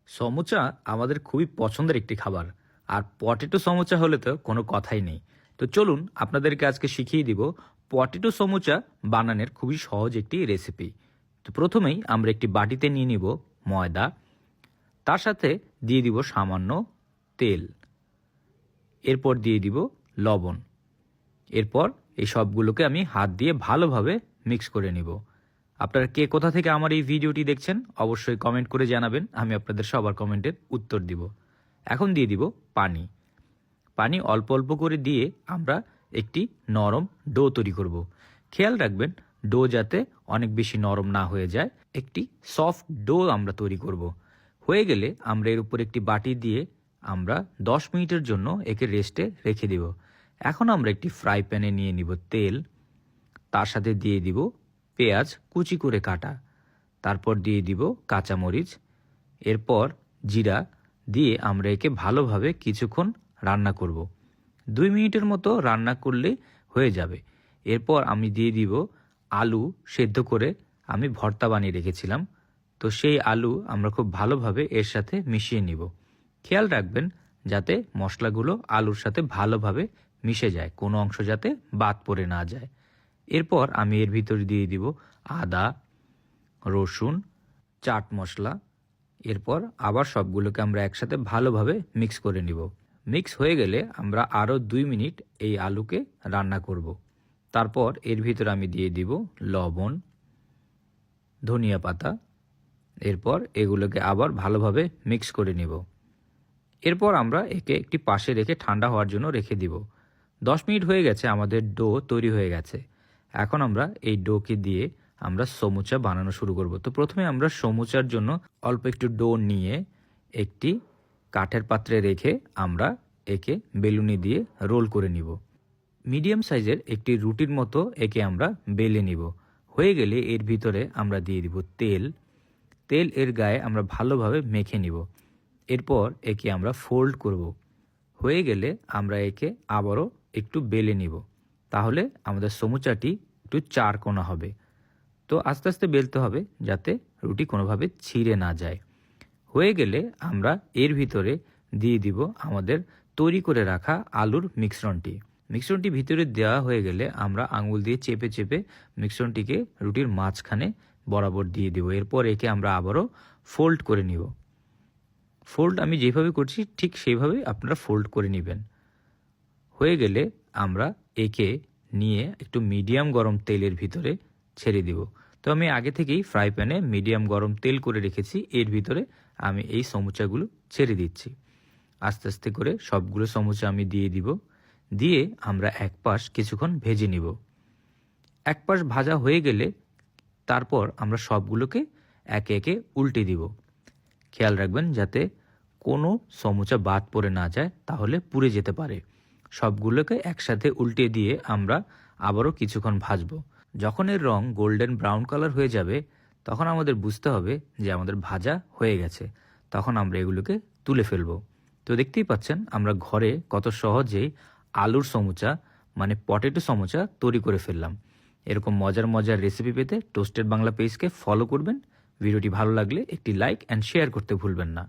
সমুচা আমাদের খুবই পছন্দের একটি খাবার। আর পটেটো সমুচা হলে তো কোনো কথাই নেই। তো চলুন আপনাদেরকে আজকে শিখিয়ে দিব পটেটো সমুচা বানানোর খুবই সহজ একটি রেসিপি। তো প্রথমেই আমরা একটি বাটিতে নিয়ে নিব ময়দা, তার সাথে দিয়ে দিব সামান্য তেল, এরপর দিয়ে দিব লবণ। এরপর এই সবগুলোকে আমি হাত দিয়ে ভালোভাবে মিক্স করে নিব। আপনারা কে কোথা থেকে আমার এই ভিডিওটি দেখছেন অবশ্যই কমেন্ট করে জানাবেন, আমি আপনাদের সবার কমেন্টের উত্তর দিব। এখন দিয়ে দিব পানি। পানি অল্প অল্প করে দিয়ে আমরা একটি নরম ডো তৈরি করব। খেয়াল রাখবেন ডো যাতে অনেক বেশি নরম না হয়ে যায়, একটি সফট ডো আমরা তৈরি করব। হয়ে গেলে আমরা এর উপর একটি বাটি দিয়ে আমরা 10 মিনিটের জন্য একে রেস্টে রেখে দেব। এখন আমরা একটি ফ্রাই প্যানে নিয়ে নিব তেল, তার সাথে দিয়ে দিব পেঁয়াজ কুচি করে কাটা, তারপর দিয়ে দিব কাঁচামরিচ, এরপর জিরা দিয়ে আমরা একে ভালোভাবে কিছুক্ষণ রান্না করব। 2 মিনিটের মতো রান্না করলে হয়ে যাবে। এরপর আমি দিয়ে দিব আলু সেদ্ধ করে আমি ভর্তা বানিয়ে রেখেছিলাম। তো সেই আলু আমরা খুব ভালোভাবে এর সাথে মিশিয়ে নিব। খেয়াল রাখবেন যাতে মশলাগুলো আলুর সাথে ভালোভাবে মিশে যায়, কোনো অংশ যাতে বাদ পড়ে না যায়। এরপর আমি এর ভিতরে দিয়ে দিব আদা, রসুন, চাট মশলা। এরপর আবার সবগুলোকে আমরা একসাথে ভালোভাবে মিক্স করে নিব। মিক্স হয়ে গেলে আমরা আরও 2 মিনিট এই আলুকে রান্না করব। তারপর এর ভিতরে আমি দিয়ে দিব লবণ, ধনিয়া পাতা। এরপর এগুলোকে আবার ভালোভাবে মিক্স করে নিব। এরপর আমরা একে একটি পাশে রেখে ঠান্ডা হওয়ার জন্য রেখে দিব। 10 মিনিট হয়ে গেছে, আমাদের ডো তৈরি হয়ে গেছে। এখন আমরা এই ডোকে দিয়ে আমরা সমুচা বানানো শুরু করব। তো প্রথমে আমরা সমুচার জন্য অল্প একটু ডো নিয়ে একটি কাঠের পাত্রে রেখে আমরা একে বেলুনি দিয়ে রোল করে নিব। মিডিয়াম সাইজের একটি রুটির মতো একে আমরা বেলে নিব। হয়ে গেলে এর ভিতরে আমরা দিয়ে দিব তেল। তেল এর গায়ে আমরা ভালোভাবে মেখে নিব। এরপর একে আমরা ফোল্ড করব। হয়ে গেলে আমরা একে আবারও একটু বেলে নিব, তাহলে আমাদের সমুচাটি একটু চারকোনা হবে। তো আস্তে আস্তে বেলতে হবে যাতে রুটি কোনোভাবে ছিঁড়ে না যায়। হয়ে গেলে আমরা এর ভিতরে দিয়ে দিব আমাদের তৈরি করে রাখা আলুর মিশ্রণটি ভিতরে দেওয়া হয়ে গেলে আমরা আঙুল দিয়ে চেপে চেপে মিশ্রণটিকে রুটির মাঝখানে বরাবর দিয়ে দিব। এরপর একে আমরা আবারও ফোল্ড করে নিব। ফোল্ড আমি যেভাবে করছি ঠিক সেইভাবে আপনারা ফোল্ড করে নেবেন। হয়ে গেলে আমরা একে নিয়ে একটু মিডিয়াম গরম তেলের ভিতরে ছেড়ে দিব। তো আমি আগে থেকেই ফ্রাই প্যানে মিডিয়াম গরম তেল করে রেখেছি, এর ভিতরে আমি এই সমুচাগুলো ছেড়ে দিচ্ছি। আস্তে আস্তে করে সবগুলো সমুচা আমি দিয়ে দিব। দিয়ে আমরা এক পাশ কিছুক্ষণ ভেজে নিব। এক পাশ ভাজা হয়ে গেলে তারপর আমরা সবগুলোকে একে একে উল্টে দিব। খেয়াল রাখবেন যাতে কোনো সমুচা বাদ পড়ে না যায়, তাহলে পুড়ে যেতে পারে। সবগুলোকে একসাথে উল্টে দিয়ে আমরা আবারও কিছুক্ষণ ভাজবো। যখন এর রং গোল্ডেন ব্রাউন কালার হয়ে যাবে তখন আমাদের বুঝতে হবে যে আমাদের ভাজা হয়ে গেছে। তখন আমরা এগুলোকে তুলে ফেলবো। তো দেখতেই পাচ্ছেন আমরা ঘরে কত সহজেই আলুর সমুচা মানে পটেটো সমুচা তৈরি করে ফেললাম। এরকম মজার মজার রেসিপি পেতে টোস্টেড বাংলা পেজকে ফলো করবেন। ভিডিওটি ভালো লাগলে একটি লাইক অ্যান্ড শেয়ার করতে ভুলবেন না।